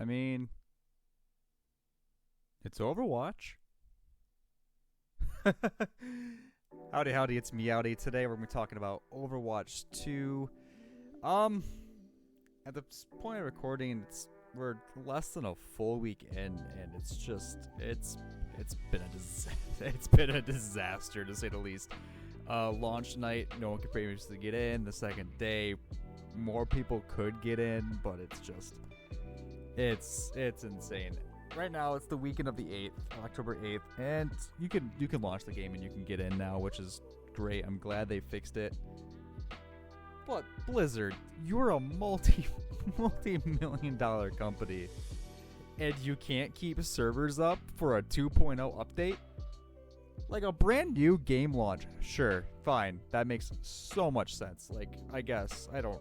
I mean, it's Overwatch. Howdy, howdy, it's Meowdy. Today we're going to be talking about Overwatch 2. Um, at the point of recording, we're less than a full week in, and it's been it's been a disaster to say the least. Launch night, no one could pretty much get in. The second day, more people could get in, but it's insane. Right now, it's the weekend of the 8th, October 8th, and you can launch the game and you can get in now, which is great. I'm glad they fixed it. But Blizzard, you're a multi-million-dollar company, and you can't keep servers up for a 2.0 update? Like a brand new game launch, sure, fine. That makes so much sense. Like, I guess I don't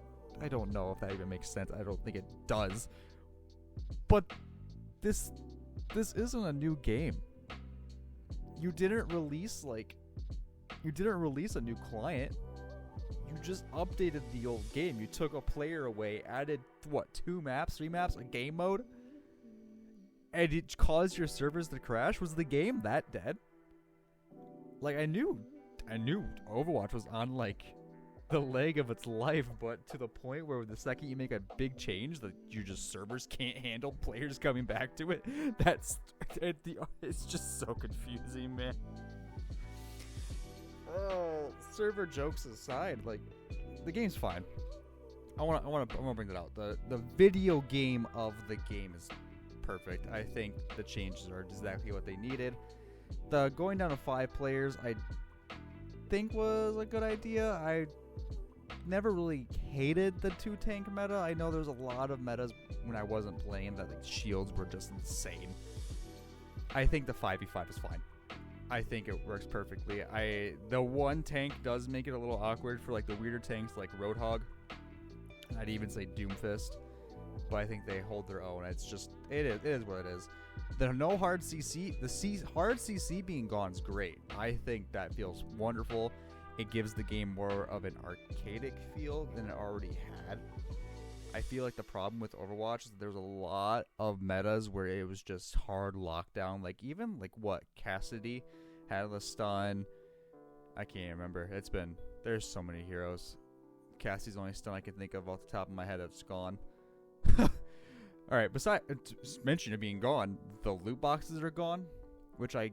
know if that even makes sense. I don't think it does. But this isn't a new game. You didn't release a new client. You just updated the old game. You took a player away, added 3 maps, a game mode, and it caused your servers to crash. Was the game that dead? Like, I knew Overwatch was on like the leg of its life, but to the point where the second you make a big change that your just servers can't handle players coming back to it, it's just so confusing, man. Server jokes aside, like, the game's fine. I want to bring that out. The video game of the game is perfect. I think the changes are exactly what they needed. The going down to 5 players, I think was a good idea. I never really hated the 2 tank meta. I know there's a lot of metas when I wasn't playing that like shields were just insane. I think the 5v5 is fine. I think it works perfectly. The 1 tank does make it a little awkward for like the weirder tanks like Roadhog. I'd even say Doomfist, but I think they hold their own. It is what it is. The no hard CC, hard CC being gone is great. I think that feels wonderful. It gives the game more of an arcadic feel than it already had. I feel like the problem with Overwatch is that there's a lot of metas where it was just hard lockdown. Like even like what Cassidy had the stun. I can't remember. There's so many heroes. Cassidy's the only stun I can think of off the top of my head that's gone. Alright, besides mention it being gone, the loot boxes are gone, which I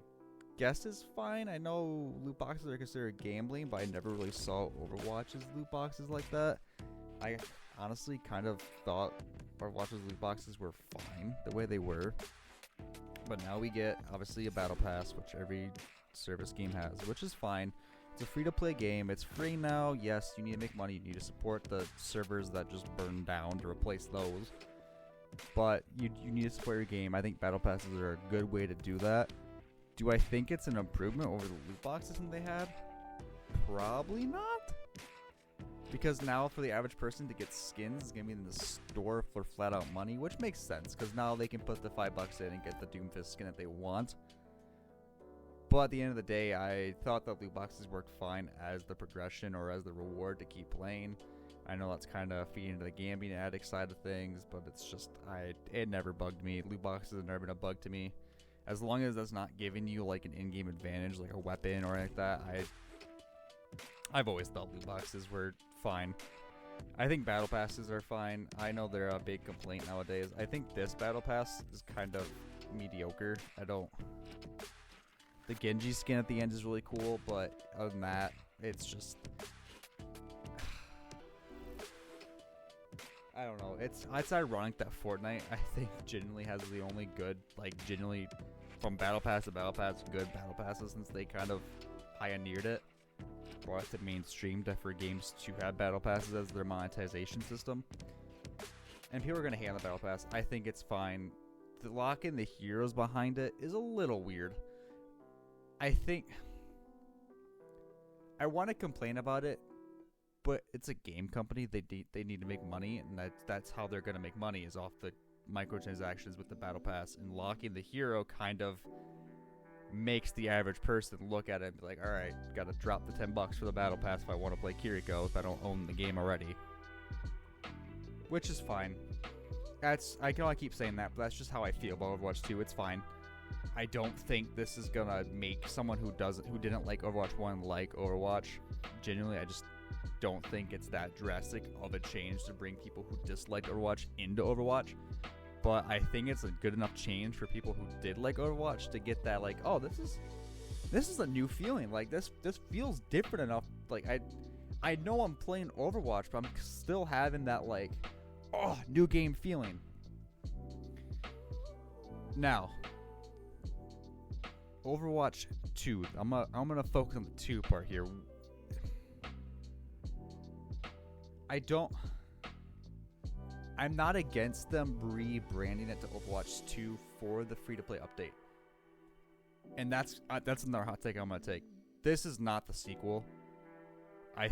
guess is fine. I know loot boxes are considered gambling, but I never really saw Overwatch's loot boxes like that. I honestly kind of thought Overwatch's loot boxes were fine the way they were. But now we get, obviously, a battle pass, which every service game has, which is fine. It's a free-to-play game. It's free now. Yes, you need to make money. You need to support the servers that just burned down to replace those. But you need to support your game. I think battle passes are a good way to do that. Do I think it's an improvement over the loot box system they had? Probably not. Because now for the average person to get skins is going to be in the store for flat out money, which makes sense because now they can put the $5 in and get the Doomfist skin that they want. But at the end of the day, I thought that loot boxes worked fine as the progression or as the reward to keep playing. I know that's kind of feeding into the gambling addict side of things, but it's just, it never bugged me. Loot boxes have never been a bug to me. As long as that's not giving you like an in-game advantage, like a weapon or anything like that, I've always thought loot boxes were fine. I think battle passes are fine. I know they're a big complaint nowadays. I think this battle pass is kind of mediocre. The Genji skin at the end is really cool, but other than that, it's just, I don't know. It's ironic that Fortnite, I think, genuinely has the only good, like, genuinely, from battle pass to battle pass, good battle passes since they kind of pioneered it. Brought it to mainstream for games to have battle passes as their monetization system. And people are going to hate on the battle pass. I think it's fine. The lock-in the heroes behind it is a little weird. I think I want to complain about it, but it's a game company. They need to make money, and that's how they're going to make money is off the microtransactions with the battle pass. And locking the hero kind of makes the average person look at it and be like, all right, gotta drop the $10 for the battle pass if I want to play Kiriko if I don't own the game already. Which is fine. I can only keep saying that, but that's just how I feel about Overwatch 2. It's fine. I don't think this is gonna make someone who didn't like Overwatch 1 like Overwatch. Genuinely, I just don't think it's that drastic of a change to bring people who dislike Overwatch into Overwatch. But I think it's a good enough change for people who did like Overwatch to get that, like, oh, this is a new feeling. Like, this feels different enough. Like, I know I'm playing Overwatch, but I'm still having that, like, oh, new game feeling. Now, Overwatch 2. I'm gonna focus on the 2 part here. I'm not against them rebranding it to Overwatch 2 for the free-to-play update. And that's another hot take I'm gonna take. This is not the sequel. I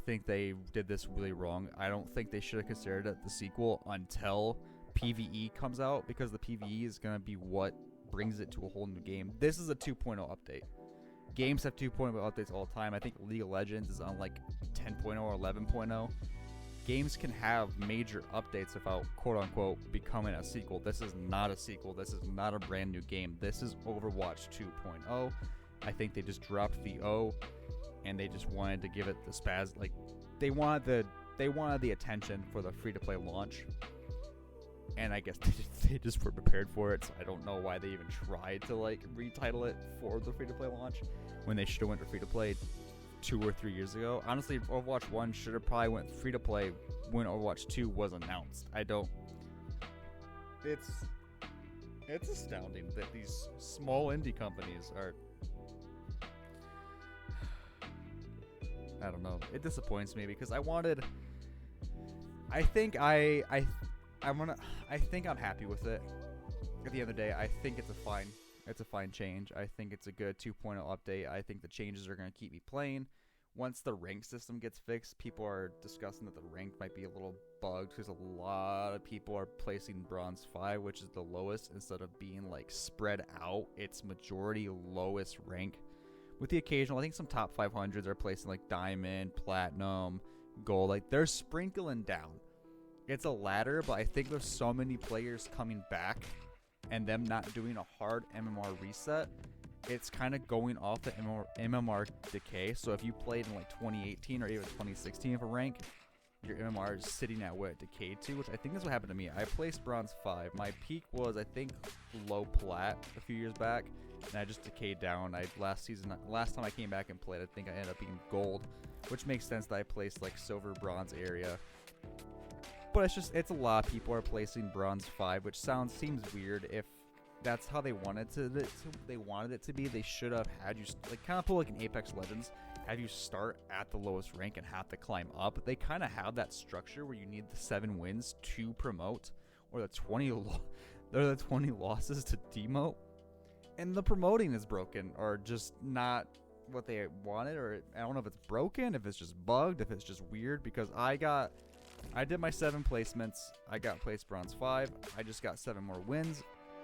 think they did this really wrong. I don't think they should have considered it the sequel until PvE comes out, because the PvE is gonna be what brings it to a whole new game. This is a 2.0 update. Games have 2.0 updates all the time. I think League of Legends is on like 10.0 or 11.0. Games can have major updates without quote-unquote becoming a sequel. This is not a sequel. This is not a brand new game. This is Overwatch 2.0. I think they just dropped the O, and they just wanted to give it the spaz. Like, they wanted the attention for the free-to-play launch, and I guess they just were prepared for it. So I don't know why they even tried to like retitle it for the free-to-play launch when they should have went to free-to-play 2 or 3 years ago. Honestly, Overwatch 1 should have probably went free to play when Overwatch 2 was announced. It's astounding that these small indie companies are, I don't know. It disappoints me because I think I'm happy with it. At the end of the day, I think it's a fine change. I think it's a good 2.0 update. I think the changes are going to keep me playing. Once the rank system gets fixed, people are discussing that the rank might be a little bugged because a lot of people are placing Bronze 5, which is the lowest, instead of being like spread out. It's majority lowest rank. With the occasional, I think some top 500s are placing like Diamond, Platinum, Gold. Like, they're sprinkling down. It's a ladder, but I think there's so many players coming back and them not doing a hard MMR reset, it's kind of going off the MMR decay. So if you played in like 2018 or even 2016 for rank, your MMR is sitting at what it decayed to, which I think is what happened to me. I placed Bronze 5. My peak was, I think, low plat a few years back, and I just decayed down. Last time I came back and played, I think I ended up being Gold, which makes sense that I placed like Silver, Bronze area. But it's a lot of people are placing Bronze 5, which seems weird. If that's how they wanted it to be, they should have had you like kind of pull like an Apex Legends, have you start at the lowest rank and have to climb up. They kind of have that structure where you need the 7 wins to promote, or the 20 losses to demote, and the promoting is broken or just not what they wanted. Or I don't know if it's broken, if it's just bugged, if it's just weird, because I did my 7 placements. I got placed Bronze 5. I just got 7 more wins,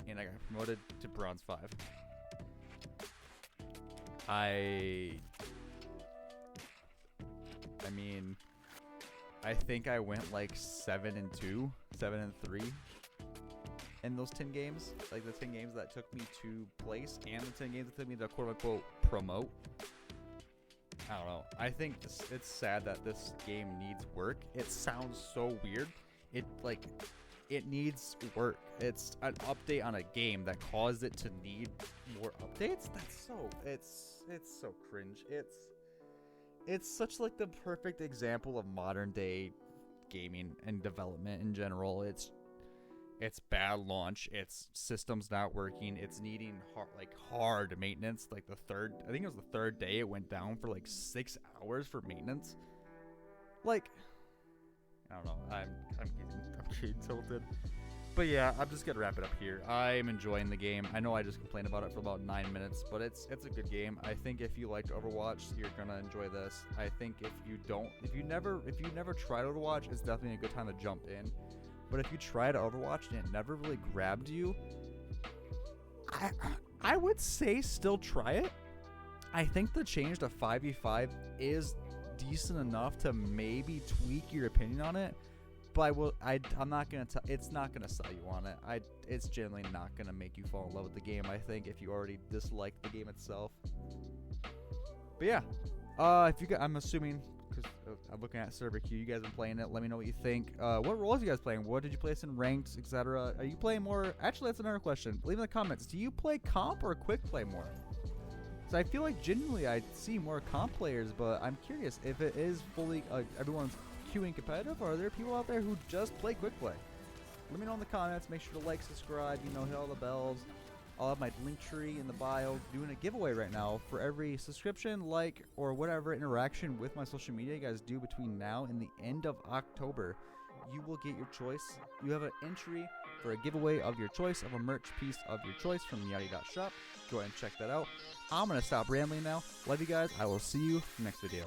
and I got promoted to Bronze 5. I mean, I think I went like 7-2, 7-3 in those 10 games. Like the 10 games that took me to place, and the 10 games that took me to quote-unquote promote. I don't know. I think it's sad that this game needs work. It sounds so weird. It needs work. It's an update on a game that caused it to need more updates. It's so cringe. It's such like the perfect example of modern day gaming and development in general. It's bad launch. It's systems not working. It's needing hard maintenance. Like I think it was the third day it went down for like 6 hours for maintenance. Like, I don't know. I'm getting tilted. But yeah, I'm just gonna wrap it up here. I'm enjoying the game. I know I just complained about it for about 9 minutes, but it's a good game. I think if you liked Overwatch, you're gonna enjoy this. I think if you never tried Overwatch, it's definitely a good time to jump in. But if you tried Overwatch and it never really grabbed you, I would say still try it. I think the change to 5v5 is decent enough to maybe tweak your opinion on it. But I'm not gonna tell. It's not gonna sell you on it. It's generally not gonna make you fall in love with the game. I think if you already dislike the game itself. But yeah, if you I'm assuming because I'm looking at server queue, you guys have been playing it. Let me know what you think. What roles are you guys playing? What did you place in ranked, etc.? Are you playing more? Actually, that's another question. Leave in the comments. Do you play comp or quick play more? So I feel like genuinely I see more comp players, but I'm curious if it is fully everyone's queuing competitive, or are there people out there who just play quick play? Let me know in the comments. Make sure to like, subscribe, hit all the bells. I'll have my link tree in the bio doing a giveaway right now for every subscription, like, or whatever interaction with my social media you guys do between now and the end of October. You will get your choice. You have an entry for a giveaway of your choice of a merch piece of your choice from udate.shop. Go ahead and check that out. I'm going to stop rambling now. Love you guys. I will see you next video.